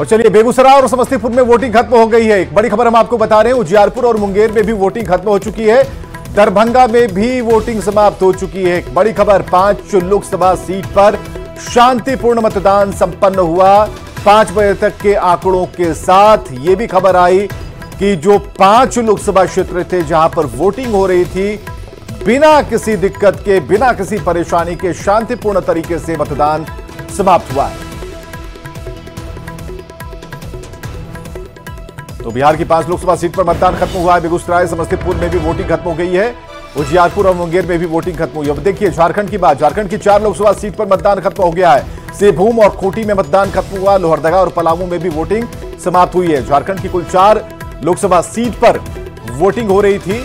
और चलिए, बेगूसराय और समस्तीपुर में वोटिंग खत्म हो गई है। एक बड़ी खबर हम आपको बता रहे हैं, उजियारपुर और मुंगेर में भी वोटिंग खत्म हो चुकी है। दरभंगा में भी वोटिंग समाप्त हो चुकी है। एक बड़ी खबर, 5 लोकसभा सीट पर शांतिपूर्ण मतदान संपन्न हुआ। 5 बजे तक के आंकड़ों के साथ यह भी खबर आई कि जो 5 लोकसभा क्षेत्र थे जहां पर वोटिंग हो रही थी, बिना किसी दिक्कत के, बिना किसी परेशानी के शांतिपूर्ण तरीके से मतदान समाप्त हुआ है। तो बिहार की 5 लोकसभा सीट पर मतदान खत्म हुआ है। बेगूसराय, समस्तीपुर में भी वोटिंग खत्म हो गई है। उजियारपुर और मुंगेर में भी वोटिंग खत्म हुई है। अब देखिए झारखंड की बात। झारखंड की 4 लोकसभा सीट पर मतदान खत्म हो गया है। सिंहभूम और खूंटी में मतदान खत्म हुआ। लोहरदगा और पलामू में भी वोटिंग समाप्त हुई है। झारखंड की कुल 4 लोकसभा सीट पर वोटिंग हो रही थी।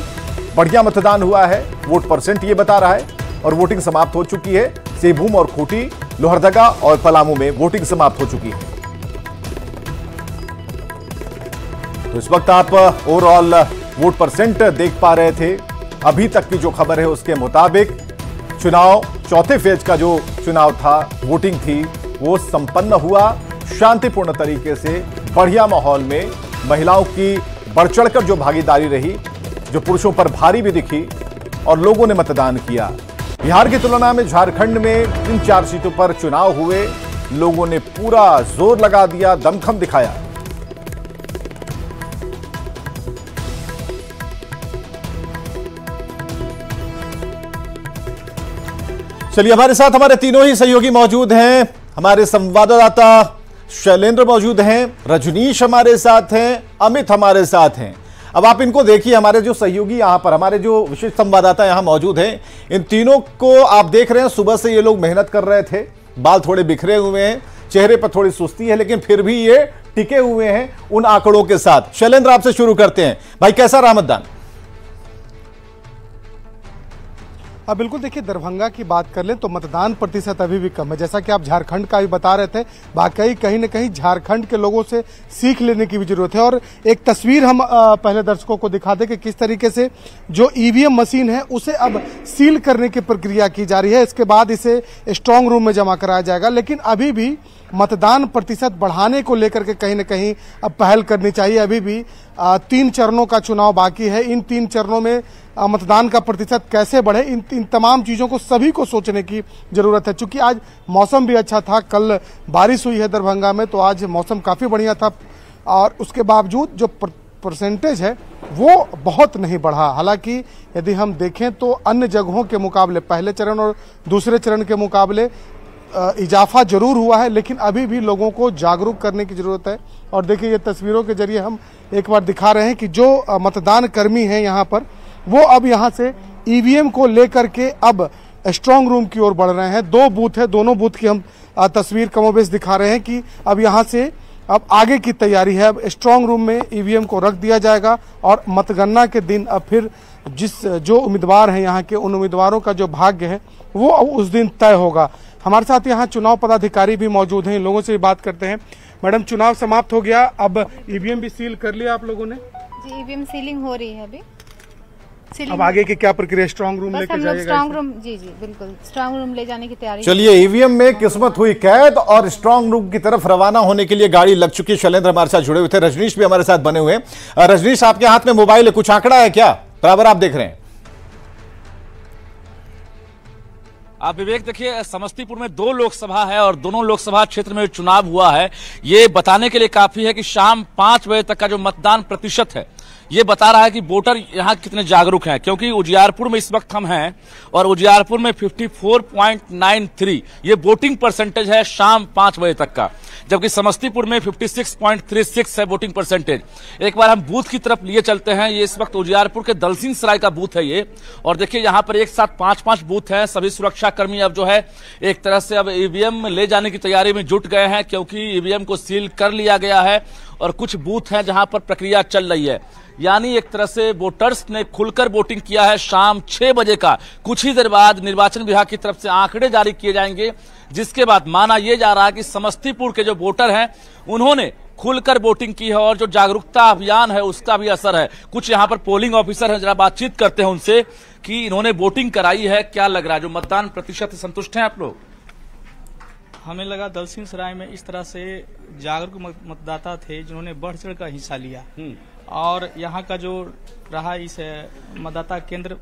बढ़िया मतदान हुआ है, वोट परसेंट ये बता रहा है, और वोटिंग समाप्त हो चुकी है। सिंहभूम और खूंटी, लोहरदगा और पलामू में वोटिंग समाप्त हो चुकी है। तो इस वक्त आप ओवरऑल वोट परसेंट देख पा रहे थे। अभी तक की जो खबर है उसके मुताबिक चुनाव, चौथे फेज का जो चुनाव था, वोटिंग थी, वो संपन्न हुआ शांतिपूर्ण तरीके से, बढ़िया माहौल में। महिलाओं की बढ़ चढ़कर जो भागीदारी रही, जो पुरुषों पर भारी भी दिखी, और लोगों ने मतदान किया। बिहार की तुलना में झारखंड में 3-4 सीटों पर चुनाव हुए। लोगों ने पूरा जोर लगा दिया, दमखम दिखाया। चलिए, हमारे साथ हमारे तीनों ही सहयोगी मौजूद हैं। हमारे संवाददाता शैलेंद्र मौजूद हैं, रजनीश हमारे साथ हैं, अमित हमारे साथ हैं। अब आप इनको देखिए, हमारे जो सहयोगी यहां पर, हमारे जो विशेष संवाददाता यहां मौजूद हैं, इन तीनों को आप देख रहे हैं। सुबह से ये लोग मेहनत कर रहे थे, बाल थोड़े बिखरे हुए हैं, चेहरे पर थोड़ी सुस्ती है, लेकिन फिर भी ये टिके हुए हैं उन आंकड़ों के साथ। शैलेंद्र, आपसे शुरू करते हैं। भाई, कैसा रहा मतदान? बिल्कुल, देखिए, दरभंगा की बात कर लें तो मतदान प्रतिशत अभी भी कम है। जैसा कि आप झारखंड का भी बता रहे थे, वाकई कहीं न कहीं झारखंड के लोगों से सीख लेने की भी जरूरत है। और एक तस्वीर हम पहले दर्शकों को दिखा दें कि किस तरीके से जो ईवीएम मशीन है उसे अब सील करने की प्रक्रिया की जा रही है। इसके बाद इसे स्ट्रांग रूम में जमा कराया जाएगा। लेकिन अभी भी मतदान प्रतिशत बढ़ाने को लेकर के कहीं न कहीं अब पहल करनी चाहिए। अभी भी 3 चरणों का चुनाव बाकी है। इन 3 चरणों में मतदान का प्रतिशत कैसे बढ़े, इन तमाम चीज़ों को सभी को सोचने की जरूरत है। चूंकि आज मौसम भी अच्छा था, कल बारिश हुई है दरभंगा में, तो आज मौसम काफ़ी बढ़िया था, और उसके बावजूद जो परसेंटेज है वो बहुत नहीं बढ़ा। हालांकि यदि हम देखें तो अन्य जगहों के मुकाबले, पहले चरण और दूसरे चरण के मुकाबले इजाफा जरूर हुआ है, लेकिन अभी भी लोगों को जागरूक करने की जरूरत है। और देखिए, ये तस्वीरों के जरिए हम एक बार दिखा रहे हैं कि जो मतदान कर्मी हैं यहाँ पर, वो अब यहाँ से ईवीएम को लेकर के अब स्ट्रांग रूम की ओर बढ़ रहे हैं। 2 बूथ है, दोनों बूथ की हम तस्वीर कमोबेश दिखा रहे हैं कि अब यहाँ से अब आगे की तैयारी है। अब स्ट्रांग रूम में ईवीएम को रख दिया जाएगा, और मतगणना के दिन अब फिर जो उम्मीदवार हैं यहाँ के, उन उम्मीदवारों का जो भाग्य है वो उस दिन तय होगा। हमारे साथ यहाँ चुनाव पदाधिकारी भी मौजूद हैं, इन लोगों से भी बात करते हैं। मैडम, चुनाव समाप्त हो गया, अब ईवीएम भी सील कर लिया आप लोगों ने? जी, ईवीएम सीलिंग हो रही है अभी। अब आगे की क्या प्रक्रिया, स्ट्रांग रूम लेके जाएगा? स्ट्रांग रूम, जी बिल्कुल, स्ट्रांग रूम ले जाने की तैयारी। चलिए, ईवीएम में किस्मत हुई कैद, और स्ट्रांग रूम की तरफ रवाना होने के लिए गाड़ी लग चुकी है। शैलेंद्र हमारे साथ जुड़े हुए थे, रजनीश भी हमारे साथ बने हुए हैं। रजनीश, आपके हाथ में मोबाइल है, कुछ आंकड़ा है क्या? बराबर आप देख रहे हैं। आप विवेक, देखिए, समस्तीपुर में 2 लोकसभा है और दोनों लोकसभा क्षेत्र में चुनाव हुआ है। ये बताने के लिए काफी है कि शाम 5 बजे तक का जो मतदान प्रतिशत है, ये बता रहा है कि वोटर यहाँ कितने जागरूक हैं। क्योंकि उजियारपुर में इस वक्त हम हैं, और उजियारपुर में 54.93 ये वोटिंग परसेंटेज है शाम 5 बजे तक का, जबकि समस्तीपुर में 56.36 है वोटिंग परसेंटेज। एक बार हम बूथ की तरफ लिए चलते हैं। ये इस वक्त उजियारपुर के दलसिंह सराय का बूथ है ये, और देखिए यहाँ पर एक साथ 5-5 बूथ हैं। सभी सुरक्षा कर्मी अब जो है एक तरह से अब ईवीएम ले जाने की तैयारी में जुट गए हैं, क्योंकि ईवीएम को सील कर लिया गया है, और कुछ बूथ हैं जहां पर प्रक्रिया चल रही है। यानी एक तरह से वोटर्स ने खुलकर वोटिंग किया है शाम 6 बजे का। कुछ ही देर बाद निर्वाचन विभाग की तरफ से आंकड़े जारी किए जाएंगे, जिसके बाद माना यह जा रहा है कि समस्तीपुर के जो वोटर हैं उन्होंने खुलकर वोटिंग की है, और जो जागरूकता अभियान है उसका भी असर है। कुछ यहाँ पर पोलिंग ऑफिसर हैं, जरा बातचीत करते हैं उनसे कि इन्होंने वोटिंग कराई है, क्या लग रहा है? जो मतदान प्रतिशत संतुष्ट हैं आप लोग? हमें लगा दलसिंह सराय में इस तरह से जागरूक मतदाता थे जिन्होंने बढ़ चढ़ कर हिस्सा लिया और यहाँ का जो रहा इस मतदाता केंद्र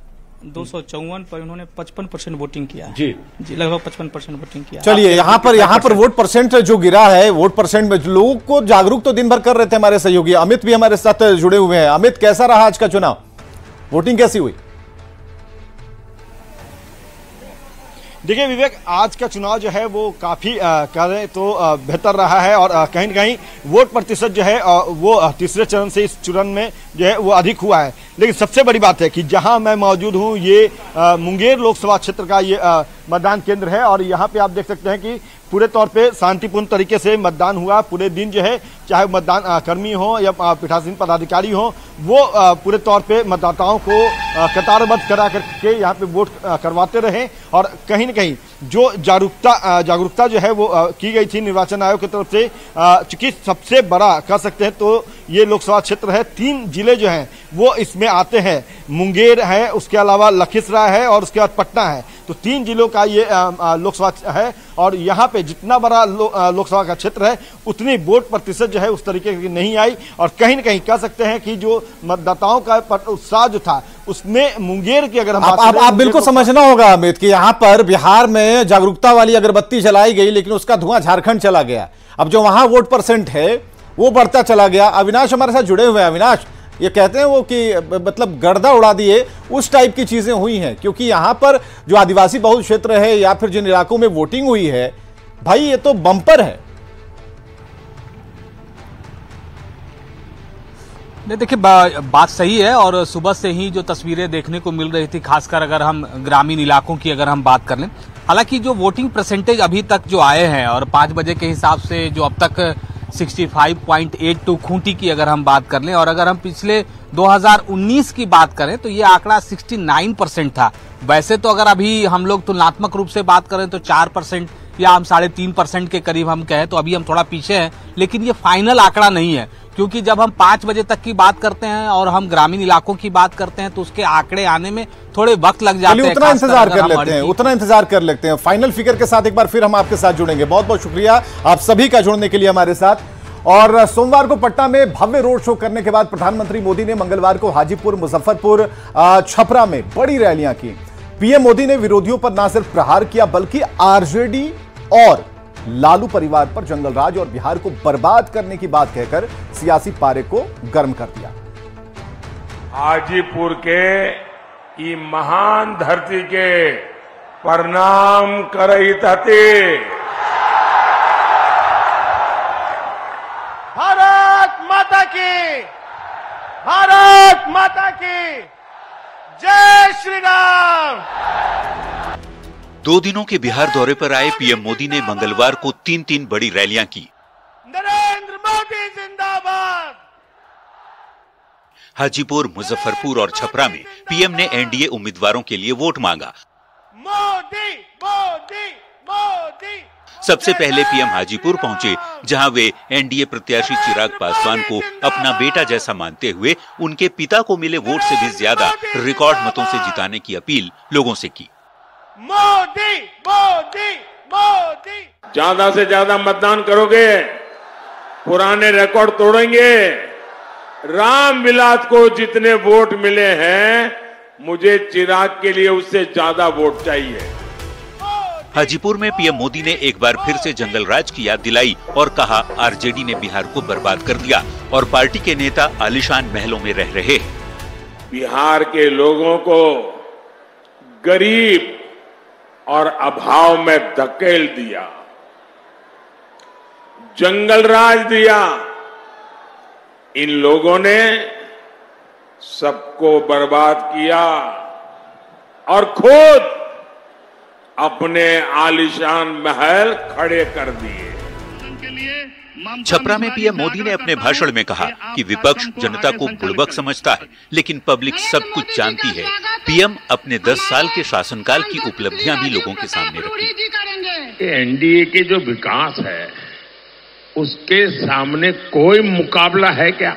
254 पर उन्होंने 55% वोटिंग किया जी लगभग 55% वोटिंग किया। चलिए यहाँ पर वोट परसेंट जो गिरा है, वोट परसेंट में लोगों को जागरूक तो दिन भर कर रहे थे हमारे सहयोगी अमित भी हमारे साथ जुड़े हुए हैं। अमित, कैसा रहा आज का चुनाव, वोटिंग कैसी हुई? देखिए विवेक, आज का चुनाव जो है वो काफी कहें तो बेहतर रहा है और कहीं न कहीं वोट प्रतिशत जो है वो तीसरे चरण से इस चरण में जो है वो अधिक हुआ है। लेकिन सबसे बड़ी बात है कि जहां मैं मौजूद हूं ये मुंगेर लोकसभा क्षेत्र का ये मतदान केंद्र है और यहाँ पे आप देख सकते हैं कि पूरे तौर पे शांतिपूर्ण तरीके से मतदान हुआ। पूरे दिन जो है चाहे मतदान कर्मी हो या पीठासीन पदाधिकारी हो वो पूरे तौर पे मतदाताओं को कतारबद्ध करा करके यहाँ पे वोट करवाते रहे और कहीं न कहीं जो जागरूकता जो है वो की गई थी निर्वाचन आयोग की तरफ से। चूंकि सबसे बड़ा कह सकते हैं तो ये लोकसभा क्षेत्र है, 3 जिले जो हैं वो इसमें आते हैं। मुंगेर है, उसके अलावा लखीसराय है और उसके बाद पटना है। तो 3 जिलों का ये लोकसभा है और यहाँ पे जितना बड़ा लोकसभा का क्षेत्र है उतनी वोट प्रतिशत जो है उस तरीके की नहीं आई और कहीं न कहीं कह सकते हैं कि जो मतदाताओं का उत्साह जो था उसमें मुंगेर की अगर हम आप बिल्कुल समझना होगा अमित कि यहाँ पर बिहार में जागरूकता वाली अगरबत्ती जलाई गई लेकिन उसका धुआं झारखंड चला गया। अब जो वहां वोट परसेंट है वो बढ़ता चला गया। अविनाश हमारे साथ जुड़े हुए हैं। अविनाश, ये कहते हैं वो कि मतलब गर्दा उड़ा दिए उस टाइप की चीजें हुई हैं, क्योंकि यहां पर जो आदिवासी बहुल क्षेत्र है या फिर जिन इलाकों में वोटिंग हुई है, भाई ये तो बम्पर है। नहीं देखिए, बात सही है और सुबह से ही जो तस्वीरें देखने को मिल रही थी, खासकर अगर हम ग्रामीण इलाकों की अगर हम बात कर लें, हालांकि जो वोटिंग परसेंटेज अभी तक जो आए हैं और 5 बजे के हिसाब से जो अब तक 65.82 खूंटी की अगर हम बात कर लें और अगर हम पिछले 2019 की बात करें तो ये आंकड़ा 69% था। वैसे तो अगर अभी हम लोग तुलनात्मक रूप से बात करें तो 4% या हम 3.5% के करीब हम कहें तो अभी हम थोड़ा पीछे हैं, लेकिन ये फाइनल आंकड़ा नहीं है क्योंकि जब हम 5 बजे तक की बात करते हैं और हम ग्रामीण इलाकों की बात करते हैं तो उसके आंकड़े आने में थोड़े वक्त लग जाते हैं। उतना इंतजार कर लेते हैं। फाइनल फिगर के साथ एक बार फिर हम आपके साथ जुड़ेंगे। बहुत बहुत शुक्रिया आप सभी का जुड़ने के लिए हमारे साथ। और सोमवार को पटना में भव्य रोड शो करने के बाद प्रधानमंत्री मोदी ने मंगलवार को हाजीपुर, मुजफ्फरपुर, छपरा में बड़ी रैलियां की। पीएम मोदी ने विरोधियों पर न सिर्फ प्रहार किया बल्कि आरजेडी और लालू परिवार पर जंगलराज और बिहार को बर्बाद करने की बात कहकर सियासी पारे को गर्म कर दिया। हाजीपुर के ई महान धरती के प्रणाम करहित हते। भारत माता की, भारत माता की जय श्री राम। 2 दिनों के बिहार दौरे पर आए पीएम मोदी ने मंगलवार को 3 बड़ी रैलियां की। नरेंद्र मोदी जिंदाबाद। हाजीपुर, मुजफ्फरपुर और छपरा में पीएम ने एनडीए उम्मीदवारों के लिए वोट मांगा। मोदी मोदी मोदी। सबसे पहले पीएम हाजीपुर पहुंचे जहां वे एनडीए प्रत्याशी चिराग पासवान को अपना बेटा जैसा मानते हुए उनके पिता को मिले वोट से भी ज्यादा रिकॉर्ड मतों से जिताने की अपील लोगों से की। मोदी मोदी मोदी। ज्यादा से ज्यादा मतदान करोगे, पुराने रिकॉर्ड तोड़ेंगे। राम विलास को जितने वोट मिले हैं, मुझे चिराग के लिए उससे ज्यादा वोट चाहिए। हाजीपुर में पीएम मोदी ने एक बार फिर से जंगल राज की याद दिलाई और कहा आरजेडी ने बिहार को बर्बाद कर दिया और पार्टी के नेता आलीशान महलों में रह रहे हैं। बिहार के लोगों को गरीब और अभाव में धकेल दिया, जंगल राज दिया। इन लोगों ने सबको बर्बाद किया और खुद अपने आलीशान महल खड़े कर दिए। छपरा में पीएम मोदी ने अपने भाषण में कहा कि विपक्ष जनता को बुड़बक समझता है, लेकिन पब्लिक सब कुछ जानती है। पीएम अपने 10 साल के शासनकाल की उपलब्धियां भी लोगों के सामने रखी। एनडीए के जो विकास है उसके सामने कोई मुकाबला है क्या?